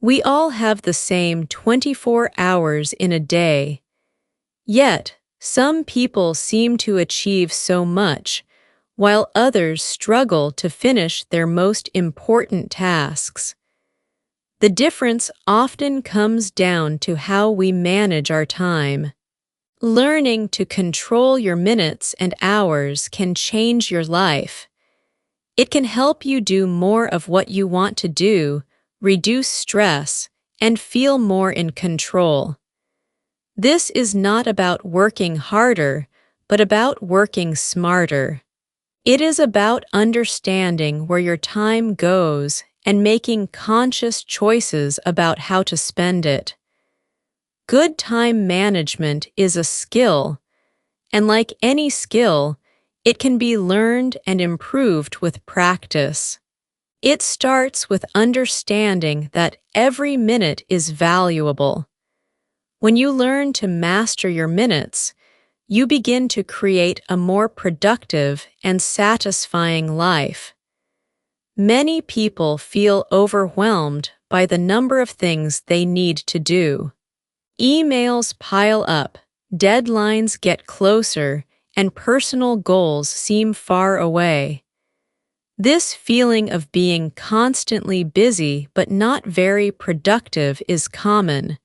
We all have the same 24 hours in a day. Yet, some people seem to achieve so much, while others struggle to finish their most important tasks. The difference often comes down to how we manage our time. Learning to control your minutes and hours can change your life. It can help you do more of what you want to do, reduce stress, and feel more in control. This is not about working harder, but about working smarter. It is about understanding where your time goes and making conscious choices about how to spend it. Good time management is a skill, and like any skill, it can be learned and improved with practice. It starts with understanding that every minute is valuable. When you learn to master your minutes, you begin to create a more productive and satisfying life. Many people feel overwhelmed by the number of things they need to do. Emails pile up, deadlines get closer, and personal goals seem far away. This feeling of being constantly busy but not very productive is common.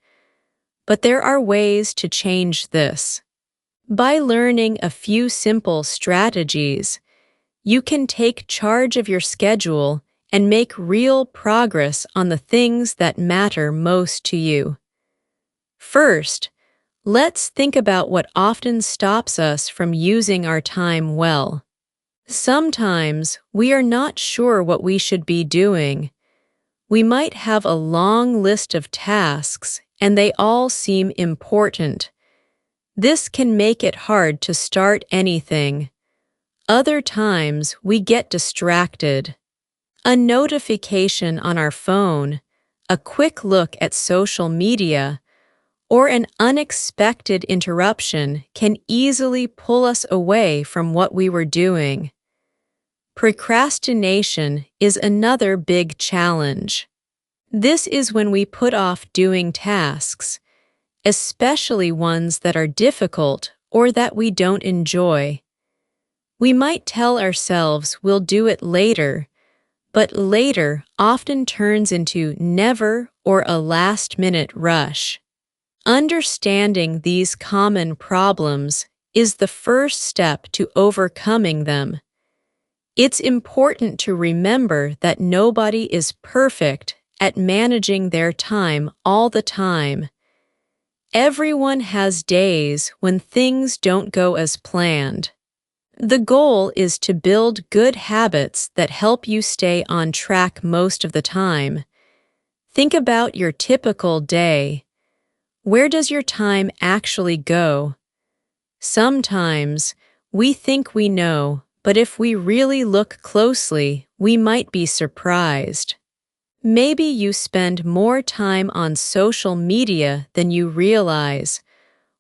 But there are ways to change this. By learning a few simple strategies, you can take charge of your schedule and make real progress on the things that matter most to you. First, let's think about what often stops us from using our time well. Sometimes we are not sure what we should be doing. We might have a long list of tasks, and they all seem important. This can make it hard to start anything. Other times, we get distracted. A notification on our phone, a quick look at social media, or an unexpected interruption can easily pull us away from what we were doing. Procrastination is another big challenge. This is when we put off doing tasks, especially ones that are difficult or that we don't enjoy. We might tell ourselves we'll do it later, but later often turns into never or a last-minute rush. Understanding these common problems is the first step to overcoming them. It's important to remember that nobody is perfect at managing their time all the time. Everyone has days when things don't go as planned. The goal is to build good habits that help you stay on track most of the time. Think about your typical day. Where does your time actually go? Sometimes we think we know, but if we really look closely, we might be surprised. Maybe you spend more time on social media than you realize,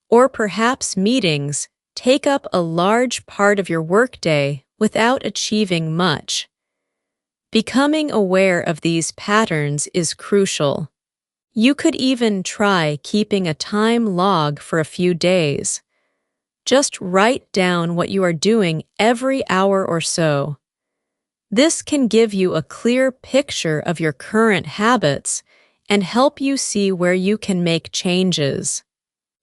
or perhaps meetings take up a large part of your workday without achieving much. Becoming aware of these patterns is crucial. You could even try keeping a time log for a few days. Just write down what you are doing every hour or so. This can give you a clear picture of your current habits and help you see where you can make changes.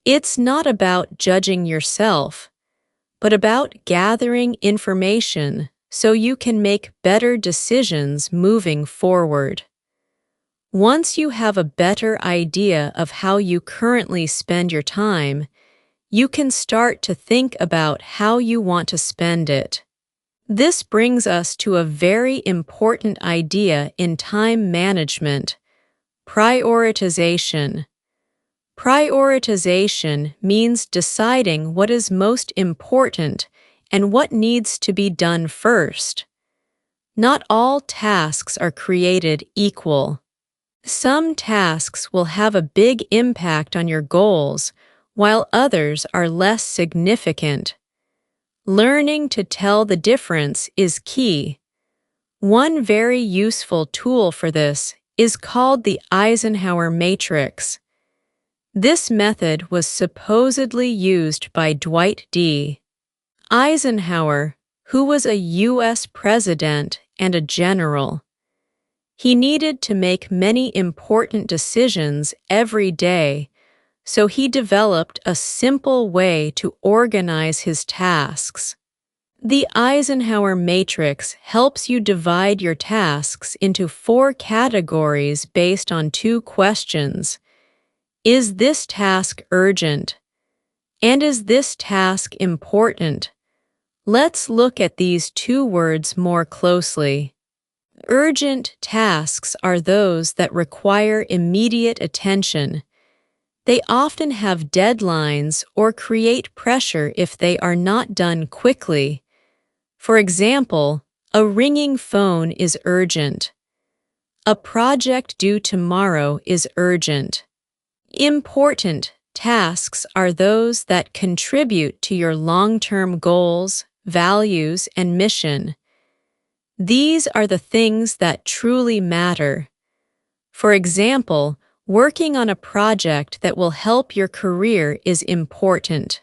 It's not about judging yourself, but about gathering information so you can make better decisions moving forward. Once you have a better idea of how you currently spend your time, you can start to think about how you want to spend it. This brings us to a very important idea in time management: prioritization. Prioritization means deciding what is most important and what needs to be done first. Not all tasks are created equal. Some tasks will have a big impact on your goals, while others are less significant. Learning to tell the difference is key. One very useful tool for this is called the Eisenhower matrix. This method was supposedly used by Dwight D. Eisenhower, who was a U.S. president and a general. He needed to make many important decisions every day, so he developed a simple way to organize his tasks. The Eisenhower matrix helps you divide your tasks into 4 categories based on 2 questions. Is this task urgent? And is this task important? Let's look at these 2 words more closely. Urgent tasks are those that require immediate attention. They often have deadlines or create pressure if they are not done quickly. For example, a ringing phone is urgent. A project due tomorrow is urgent. Important tasks are those that contribute to your long-term goals, values, and mission. These are the things that truly matter. For example, working on a project that will help your career is important.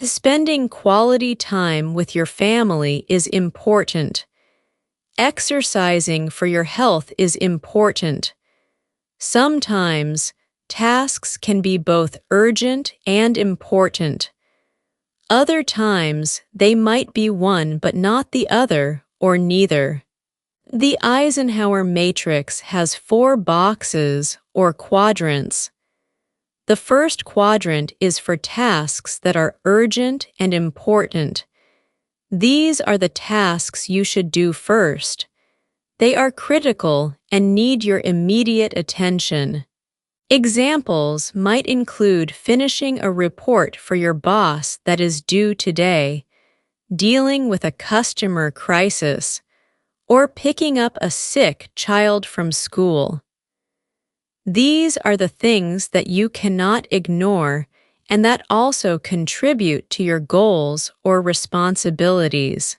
Spending quality time with your family is important. Exercising for your health is important. Sometimes, tasks can be both urgent and important. Other times, they might be one but not the other, or neither. The Eisenhower matrix has 4 boxes, or quadrants. The first quadrant is for tasks that are urgent and important. These are the tasks you should do first. They are critical and need your immediate attention. Examples might include finishing a report for your boss that is due today, dealing with a customer crisis, or picking up a sick child from school. These are the things that you cannot ignore and that also contribute to your goals or responsibilities.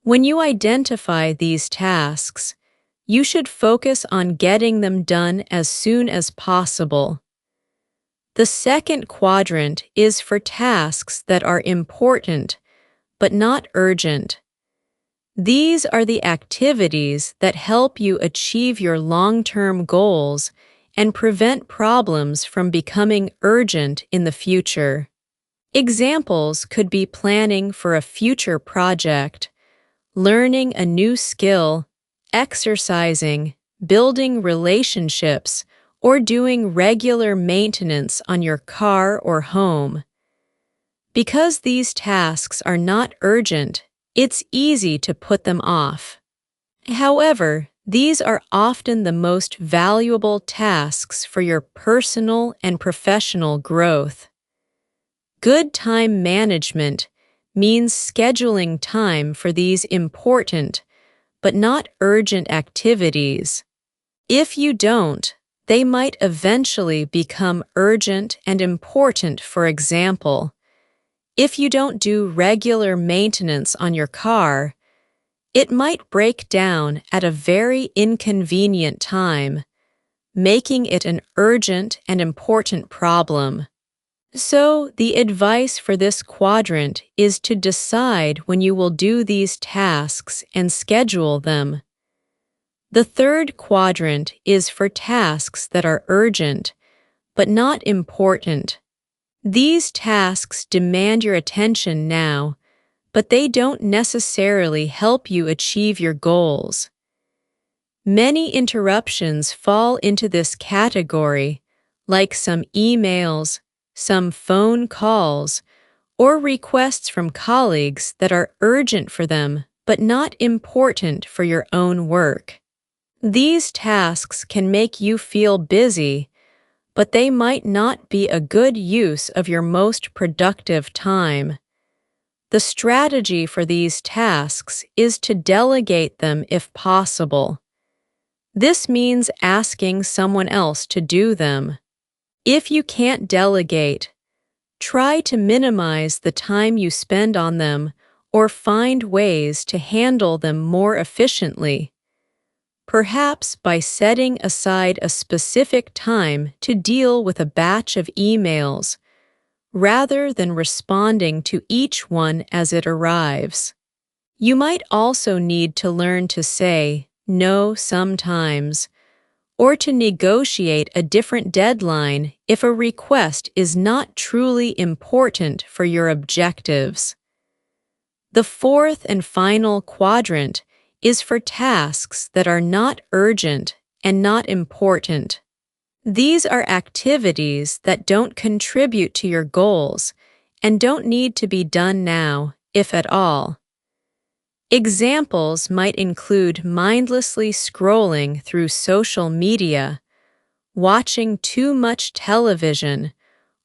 When you identify these tasks, you should focus on getting them done as soon as possible. The second quadrant is for tasks that are important but not urgent. These are the activities that help you achieve your long-term goals and prevent problems from becoming urgent in the future. Examples could be planning for a future project, learning a new skill, exercising, building relationships, or doing regular maintenance on your car or home. Because these tasks are not urgent, it's easy to put them off. However, these are often the most valuable tasks for your personal and professional growth. Good time management means scheduling time for these important but not urgent activities. If you don't, they might eventually become urgent and important. For example, if you don't do regular maintenance on your car, it might break down at a very inconvenient time, making it an urgent and important problem. So, the advice for this quadrant is to decide when you will do these tasks and schedule them. The third quadrant is for tasks that are urgent, but not important. These tasks demand your attention now, but they don't necessarily help you achieve your goals. Many interruptions fall into this category, like some emails, some phone calls, or requests from colleagues that are urgent for them but not important for your own work. These tasks can make you feel busy, but they might not be a good use of your most productive time. The strategy for these tasks is to delegate them if possible. This means asking someone else to do them. If you can't delegate, try to minimize the time you spend on them or find ways to handle them more efficiently. perhaps by setting aside a specific time to deal with a batch of emails, rather than responding to each one as it arrives. You might also need to learn to say no sometimes, or to negotiate a different deadline if a request is not truly important for your objectives. The fourth and final quadrant is for tasks that are not urgent and not important. These are activities that don't contribute to your goals and don't need to be done now, if at all. Examples might include mindlessly scrolling through social media, watching too much television,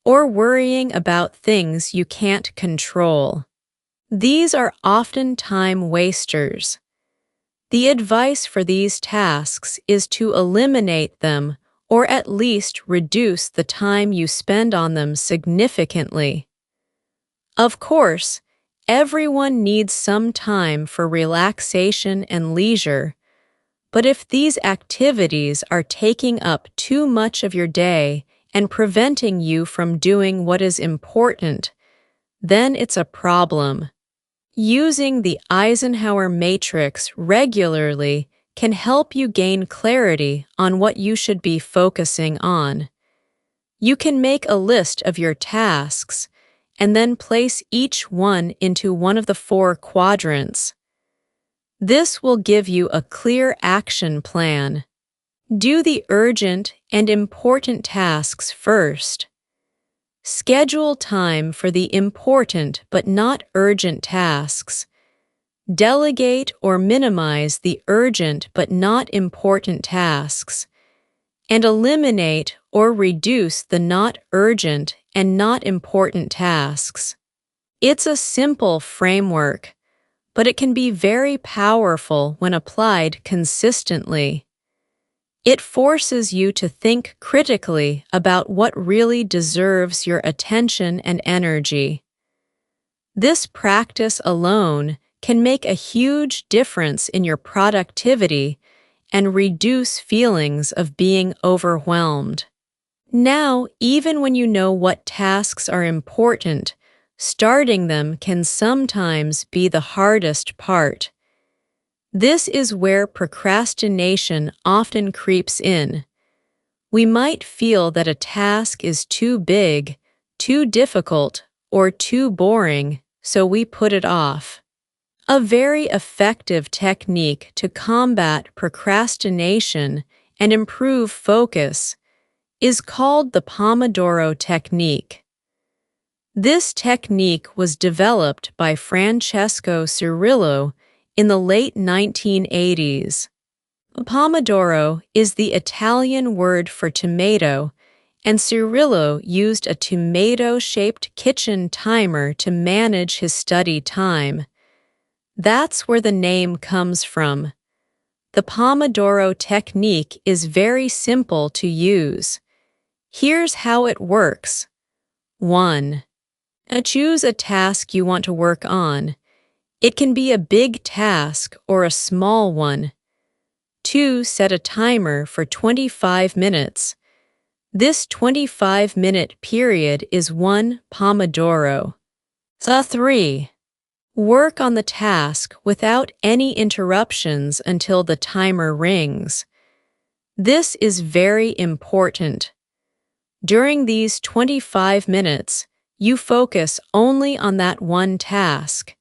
or worrying about things you can't control. These are often time wasters. The advice for these tasks is to eliminate them or at least reduce the time you spend on them significantly. Of course, everyone needs some time for relaxation and leisure, but if these activities are taking up too much of your day and preventing you from doing what is important, then it's a problem. Using the Eisenhower matrix regularly can help you gain clarity on what you should be focusing on. You can make a list of your tasks and then place each one into one of the four quadrants. This will give you a clear action plan. Do the urgent and important tasks first. Schedule time for the important but not urgent tasks. Delegate or minimize the urgent but not important tasks. And eliminate or reduce the not urgent and not important tasks. It's a simple framework, but it can be very powerful when applied consistently. It forces you to think critically about what really deserves your attention and energy. This practice alone can make a huge difference in your productivity and reduce feelings of being overwhelmed. Now, even when you know what tasks are important, starting them can sometimes be the hardest part. This is where procrastination often creeps in. We might feel that a task is too big, too difficult, or too boring, so we put it off. A very effective technique to combat procrastination and improve focus is called the Pomodoro technique. This technique was developed by Francesco Cirillo in the late 1980s. Pomodoro is the Italian word for tomato, and Cirillo used a tomato-shaped kitchen timer to manage his study time. That's where the name comes from. The Pomodoro technique is very simple to use. Here's how it works. 1. Choose a task you want to work on. It can be a big task or a small one. 2. Set a timer for 25 minutes. This 25-minute period is 1 Pomodoro. 3. Work on the task without any interruptions until the timer rings. This is very important. During these 25 minutes, you focus only on that one task.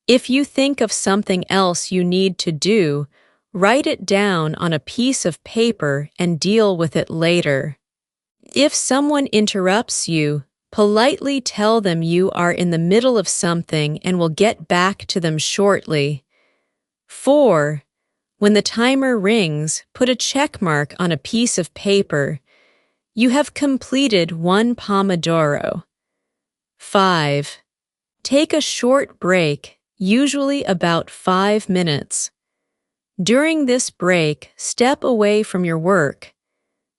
If you think of something else you need to do, write it down on a piece of paper and deal with it later. If someone interrupts you, politely tell them you are in the middle of something and will get back to them shortly. 4. When the timer rings, put a check mark on a piece of paper. You have completed 1 Pomodoro. 5. Take a short break, usually about 5 minutes. During this break, step away from your work.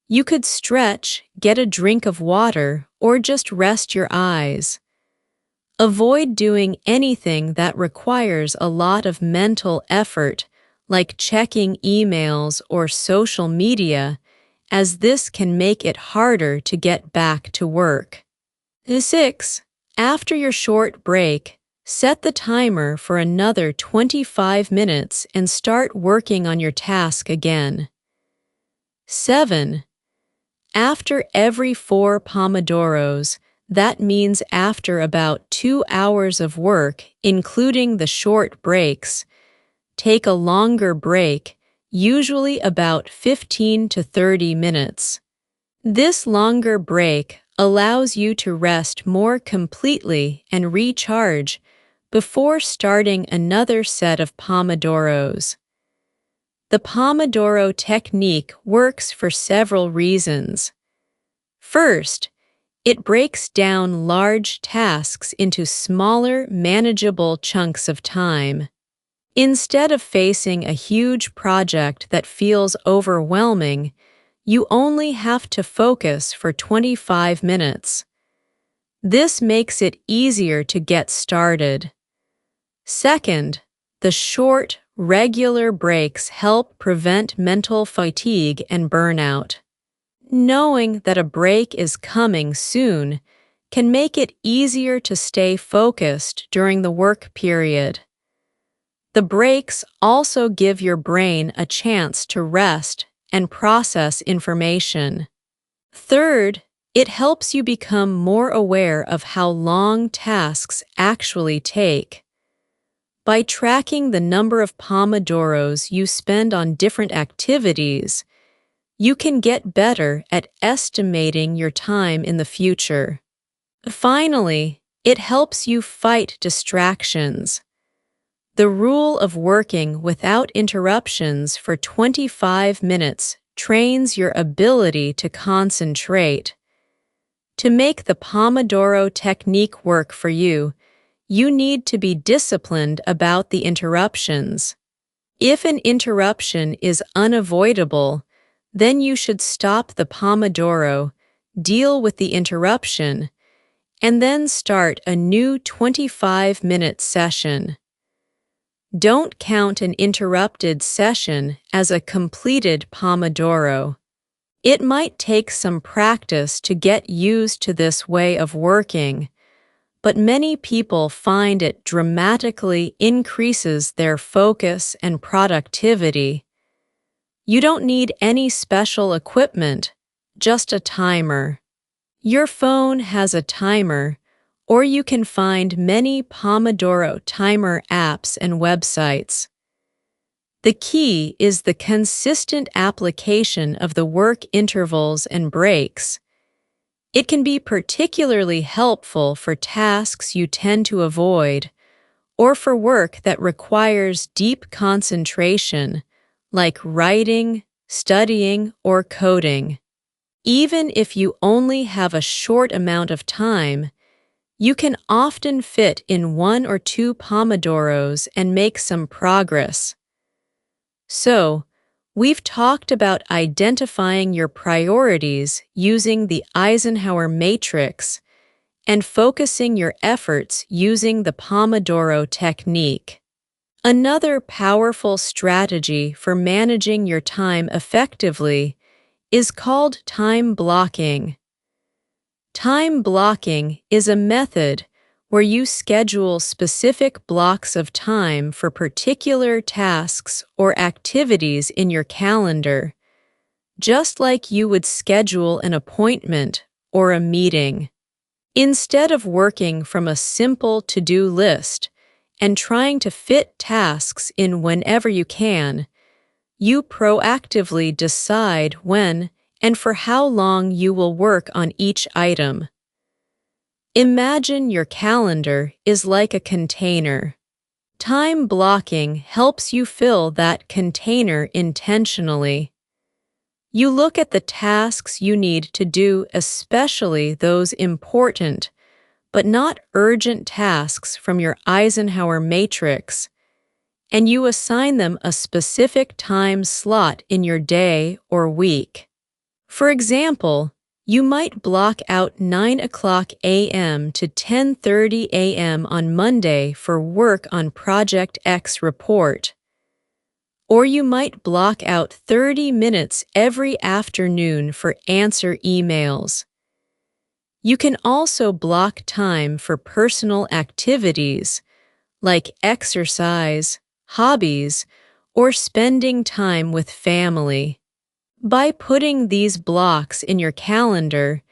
You could stretch, get a drink of water, or just rest your eyes. Avoid doing anything that requires a lot of mental effort, like checking emails or social media, as this can make it harder to get back to work. 6. After your short break, set the timer for another 25 minutes and start working on your task again. 7. After every 4 Pomodoros, that means after about 2 hours of work, including the short breaks, take a longer break, usually about 15 to 30 minutes. This longer break allows you to rest more completely and recharge before starting another set of Pomodoros. The Pomodoro technique works for several reasons. First, it breaks down large tasks into smaller, manageable chunks of time. Instead of facing a huge project that feels overwhelming, you only have to focus for 25 minutes. This makes it easier to get started. Second, the short, regular breaks help prevent mental fatigue and burnout. Knowing that a break is coming soon can make it easier to stay focused during the work period. The breaks also give your brain a chance to rest and process information. Third, it helps you become more aware of how long tasks actually take. By tracking the number of Pomodoros you spend on different activities, you can get better at estimating your time in the future. Finally, it helps you fight distractions. The rule of working without interruptions for 25 minutes trains your ability to concentrate. To make the Pomodoro technique work for you, you need to be disciplined about the interruptions. If an interruption is unavoidable, then you should stop the Pomodoro, deal with the interruption, and then start a new 25-minute session. Don't count an interrupted session as a completed Pomodoro. It might take some practice to get used to this way of working, but many people find it dramatically increases their focus and productivity. You don't need any special equipment, just a timer. Your phone has a timer, or you can find many Pomodoro timer apps and websites. The key is the consistent application of the work intervals and breaks. It can be particularly helpful for tasks you tend to avoid, or for work that requires deep concentration, like writing, studying, or coding. Even if you only have a short amount of time, you can often fit in 1 or 2 Pomodoros and make some progress. So, we've talked about identifying your priorities using the Eisenhower matrix and focusing your efforts using the Pomodoro technique. Another powerful strategy for managing your time effectively is called time blocking. Time blocking is a method where you schedule specific blocks of time for particular tasks or activities in your calendar, just like you would schedule an appointment or a meeting. Instead of working from a simple to-do list and trying to fit tasks in whenever you can, you proactively decide when and for how long you will work on each item. Imagine your calendar is like a container. Time blocking helps you fill that container intentionally. You look at the tasks you need to do, especially those important, but not urgent tasks from your Eisenhower matrix, and you assign them a specific time slot in your day or week. For example, you might block out 9 o'clock a.m. to 10:30 a.m. on Monday for work on Project X report. Or you might block out 30 minutes every afternoon for answer emails. You can also block time for personal activities like exercise, hobbies, or spending time with family. By putting these blocks in your calendar,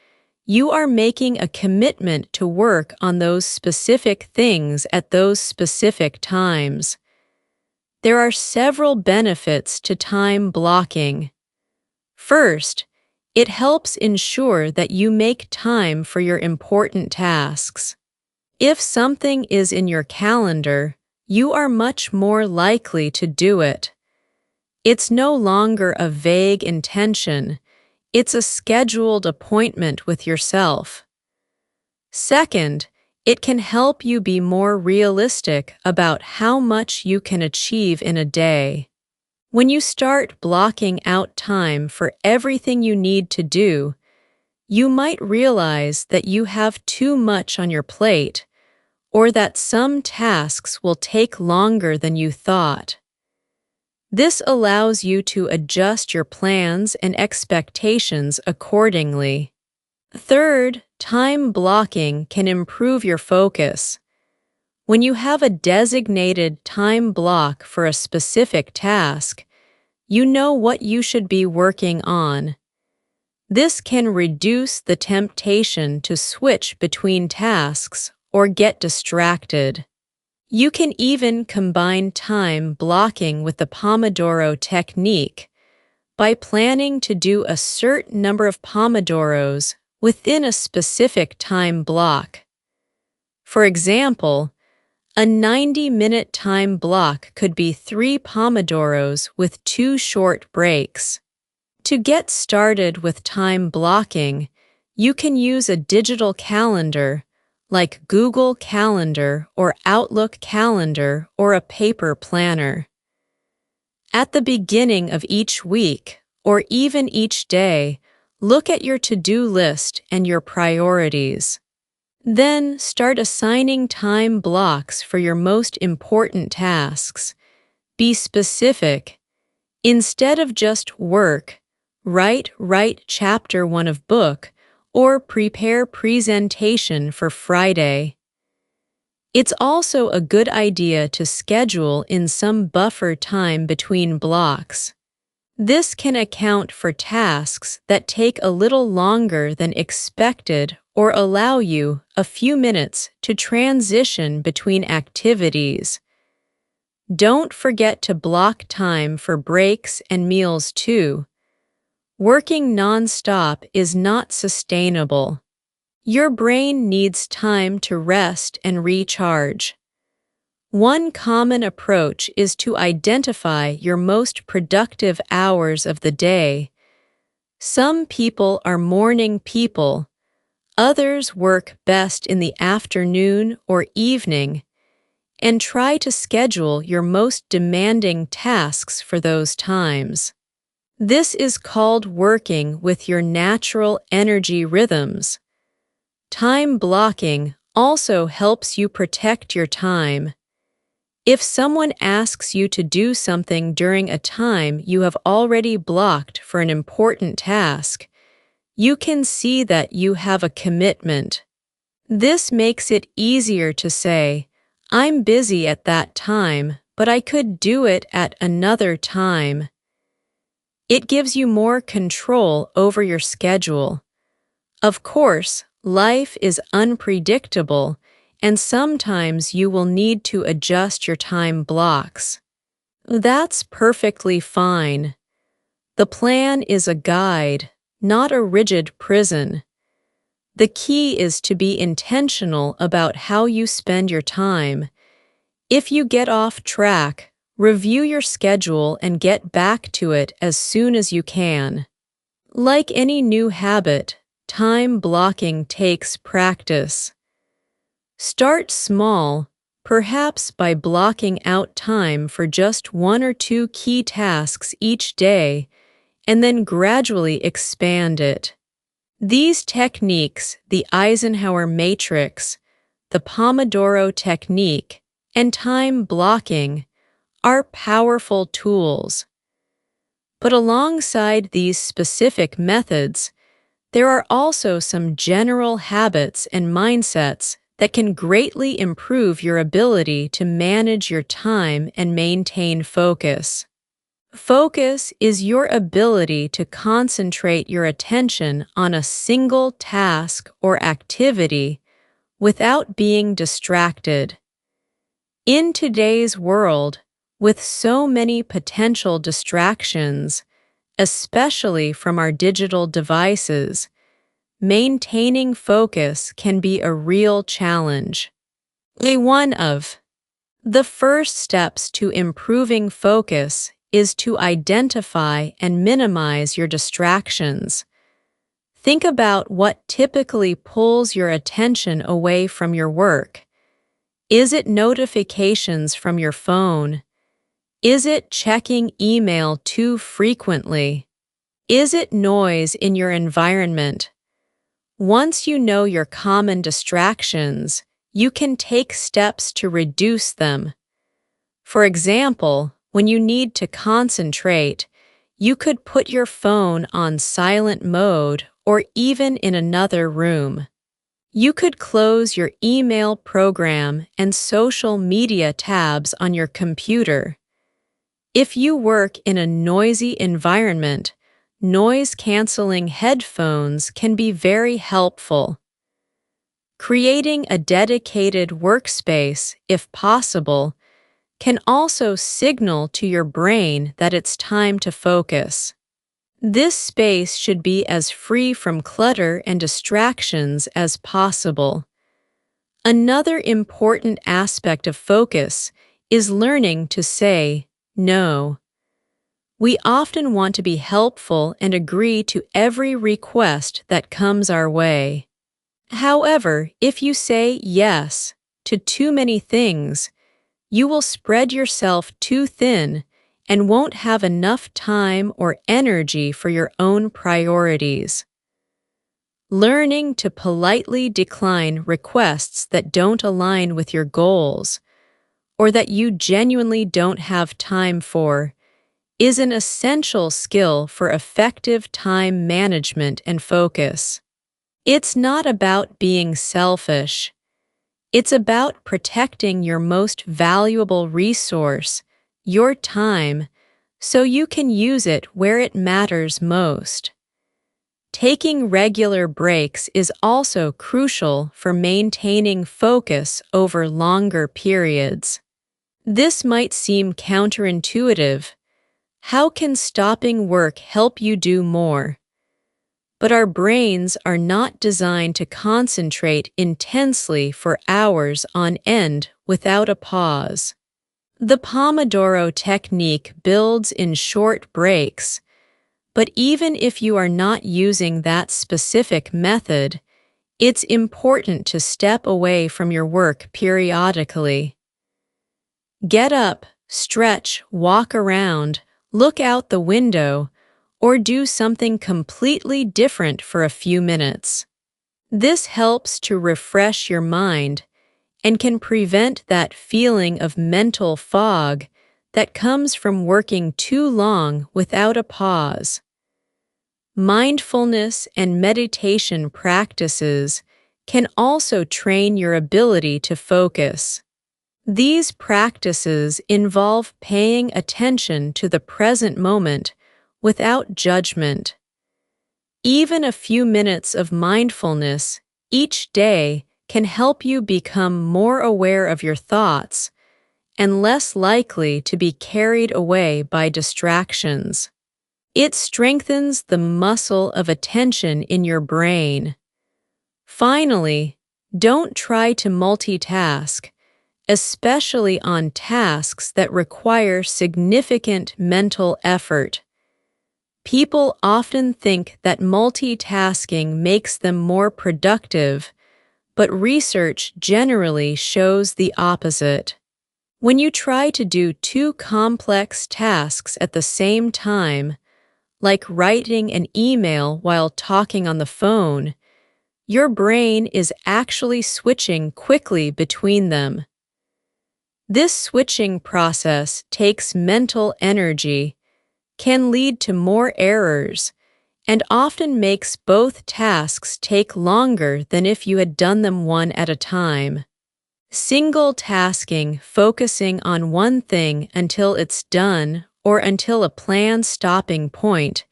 you are making a commitment to work on those specific things at those specific times. There are several benefits to time blocking. First, it helps ensure that you make time for your important tasks. If something is in your calendar, you are much more likely to do it. It's no longer a vague intention, it's a scheduled appointment with yourself. Second, it can help you be more realistic about how much you can achieve in a day. When you start blocking out time for everything you need to do, you might realize that you have too much on your plate, or that some tasks will take longer than you thought. This allows you to adjust your plans and expectations accordingly. Third, time blocking can improve your focus. When you have a designated time block for a specific task, you know what you should be working on. This can reduce the temptation to switch between tasks or get distracted. You can even combine time blocking with the Pomodoro technique by planning to do a certain number of Pomodoros within a specific time block. For example, a 90-minute time block could be 3 Pomodoros with 2 short breaks. To get started with time blocking, you can use a digital calendar like Google Calendar or Outlook Calendar or a paper planner. At the beginning of each week, or even each day, look at your to-do list and your priorities. Then start assigning time blocks for your most important tasks. Be specific. Instead of just work, write chapter 1 of book or prepare presentation for Friday. It's also a good idea to schedule in some buffer time between blocks. This can account for tasks that take a little longer than expected or allow you a few minutes to transition between activities. Don't forget to block time for breaks and meals too. Working non-stop is not sustainable. Your brain needs time to rest and recharge. One common approach is to identify your most productive hours of the day. Some people are morning people. Others work best in the afternoon or evening, and try to schedule your most demanding tasks for those times. This is called working with your natural energy rhythms. Time blocking also helps you protect your time. If someone asks you to do something during a time you have already blocked for an important task, you can see that you have a commitment. This makes it easier to say, "I'm busy at that time, but I could do it at another time." It gives you more control over your schedule. Of course, life is unpredictable, and sometimes you will need to adjust your time blocks. That's perfectly fine. The plan is a guide, not a rigid prison. The key is to be intentional about how you spend your time. If you get off track, review your schedule and get back to it as soon as you can. Like any new habit, time blocking takes practice. Start small, perhaps by blocking out time for just 1 or 2 key tasks each day, and then gradually expand it. These techniques, the Eisenhower matrix, the Pomodoro technique, and time blocking, are powerful tools. But alongside these specific methods, there are also some general habits and mindsets that can greatly improve your ability to manage your time and maintain focus. Focus is your ability to concentrate your attention on a single task or activity without being distracted. In today's world, with so many potential distractions, especially from our digital devices, maintaining focus can be a real challenge. One of the first steps to improving focus is to identify and minimize your distractions. Think about what typically pulls your attention away from your work. Is it notifications from your phone? Is it checking email too frequently? Is it noise in your environment? Once you know your common distractions, you can take steps to reduce them. For example, when you need to concentrate, you could put your phone on silent mode or even in another room. You could close your email program and social media tabs on your computer. If you work in a noisy environment, noise-canceling headphones can be very helpful. Creating a dedicated workspace, if possible, can also signal to your brain that it's time to focus. This space should be as free from clutter and distractions as possible. Another important aspect of focus is learning to say no. We often want to be helpful and agree to every request that comes our way. However, if you say yes to too many things, you will spread yourself too thin and won't have enough time or energy for your own priorities. Learning to politely decline requests that don't align with your goals or that you genuinely don't have time for is an essential skill for effective time management and focus. It's not about being selfish. It's about protecting your most valuable resource, your time, so you can use it where it matters most. Taking regular breaks is also crucial for maintaining focus over longer periods. This might seem counterintuitive. How can stopping work help you do more? But our brains are not designed to concentrate intensely for hours on end without a pause. The Pomodoro technique builds in short breaks, but even if you are not using that specific method, it's important to step away from your work periodically. Get up, stretch, walk around, look out the window, or do something completely different for a few minutes. This helps to refresh your mind and can prevent that feeling of mental fog that comes from working too long without a pause. Mindfulness and meditation practices can also train your ability to focus. These practices involve paying attention to the present moment without judgment. Even a few minutes of mindfulness each day can help you become more aware of your thoughts and less likely to be carried away by distractions. It strengthens the muscle of attention in your brain. Finally, don't try to multitask, especially on tasks that require significant mental effort. People often think that multitasking makes them more productive, but research generally shows the opposite. When you try to do two complex tasks at the same time, like writing an email while talking on the phone, your brain is actually switching quickly between them. This switching process takes mental energy, can lead to more errors, and often makes both tasks take longer than if you had done them one at a time. Single tasking, focusing on one thing until it's done or until a planned stopping point,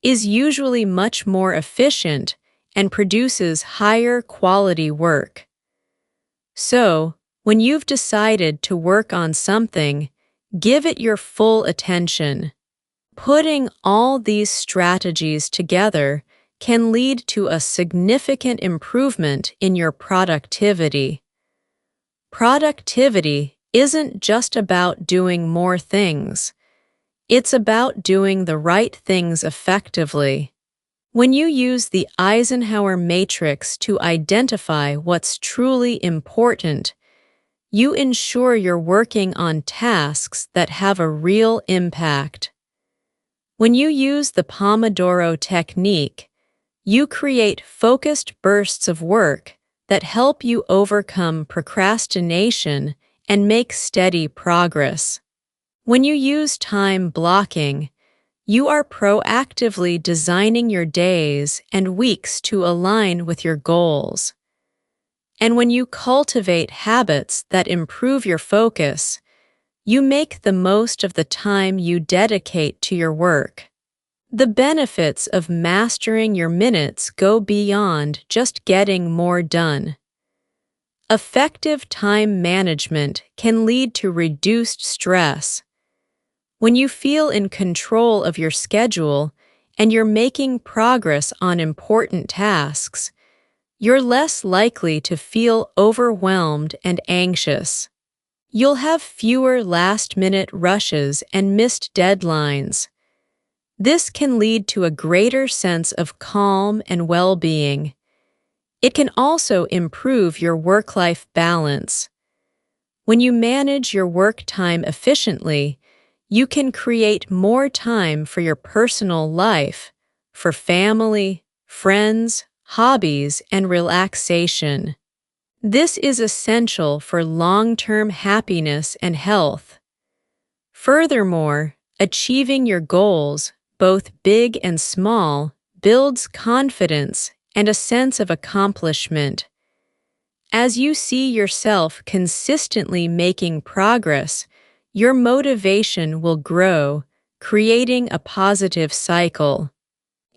is usually much more efficient and produces higher quality work. So, when you've decided to work on something, give it your full attention. Putting all these strategies together can lead to a significant improvement in your productivity. Productivity isn't just about doing more things. It's about doing the right things effectively. When you use the Eisenhower matrix to identify what's truly important, you ensure you're working on tasks that have a real impact. When you use the Pomodoro technique, you create focused bursts of work that help you overcome procrastination and make steady progress. When you use time blocking, you are proactively designing your days and weeks to align with your goals. And when you cultivate habits that improve your focus, you make the most of the time you dedicate to your work. The benefits of mastering your minutes go beyond just getting more done. Effective time management can lead to reduced stress. When you feel in control of your schedule and you're making progress on important tasks, you're less likely to feel overwhelmed and anxious. You'll have fewer last-minute rushes and missed deadlines. This can lead to a greater sense of calm and well-being. It can also improve your work-life balance. When you manage your work time efficiently, you can create more time for your personal life, for family, friends, hobbies, and relaxation. This is essential for long-term happiness and health. Furthermore, achieving your goals, both big and small, builds confidence and a sense of accomplishment. As you see yourself consistently making progress, your motivation will grow, creating a positive cycle.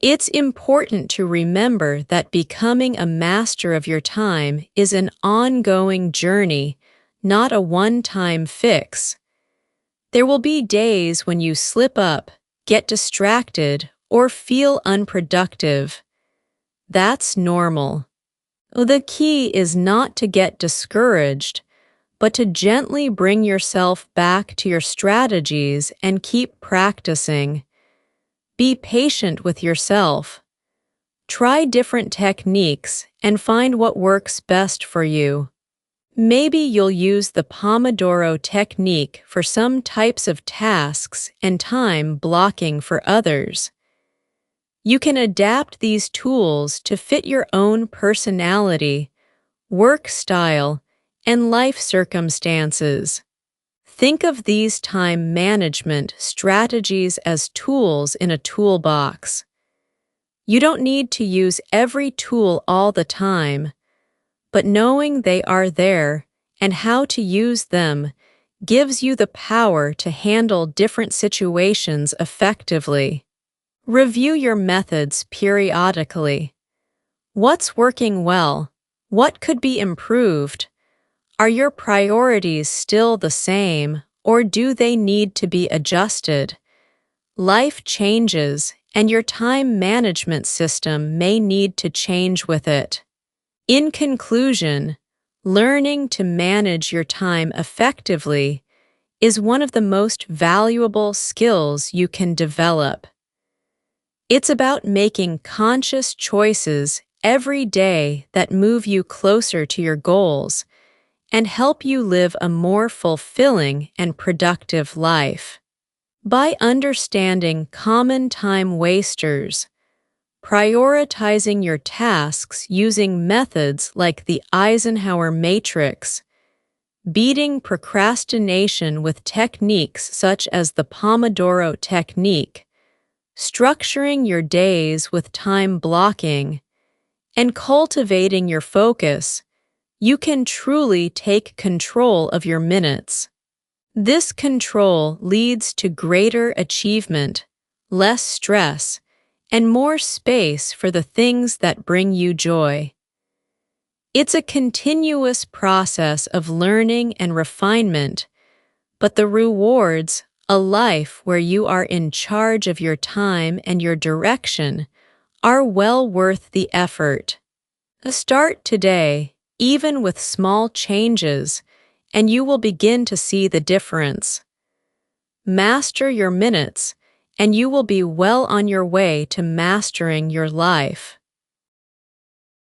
It's important to remember that becoming a master of your time is an ongoing journey, not a one-time fix. There will be days when you slip up, get distracted, or feel unproductive. That's normal. The key is not to get discouraged, but to gently bring yourself back to your strategies and keep practicing. Be patient with yourself. Try different techniques and find what works best for you. Maybe you'll use the Pomodoro technique for some types of tasks and time blocking for others. You can adapt these tools to fit your own personality, work style, and life circumstances. Think of these time management strategies as tools in a toolbox. You don't need to use every tool all the time, but knowing they are there and how to use them gives you the power to handle different situations effectively. Review your methods periodically. What's working well? What could be improved? Are your priorities still the same, or do they need to be adjusted? Life changes, and your time management system may need to change with it. In conclusion, learning to manage your time effectively is one of the most valuable skills you can develop. It's about making conscious choices every day that move you closer to your goals and help you live a more fulfilling and productive life. By understanding common time wasters, prioritizing your tasks using methods like the Eisenhower matrix, beating procrastination with techniques such as the Pomodoro technique, structuring your days with time blocking, and cultivating your focus, you can truly take control of your minutes. This control leads to greater achievement, less stress, and more space for the things that bring you joy. It's a continuous process of learning and refinement, but the rewards, a life where you are in charge of your time and your direction, are well worth the effort. Start today, even with small changes, and you will begin to see the difference. Master your minutes, and you will be well on your way to mastering your life.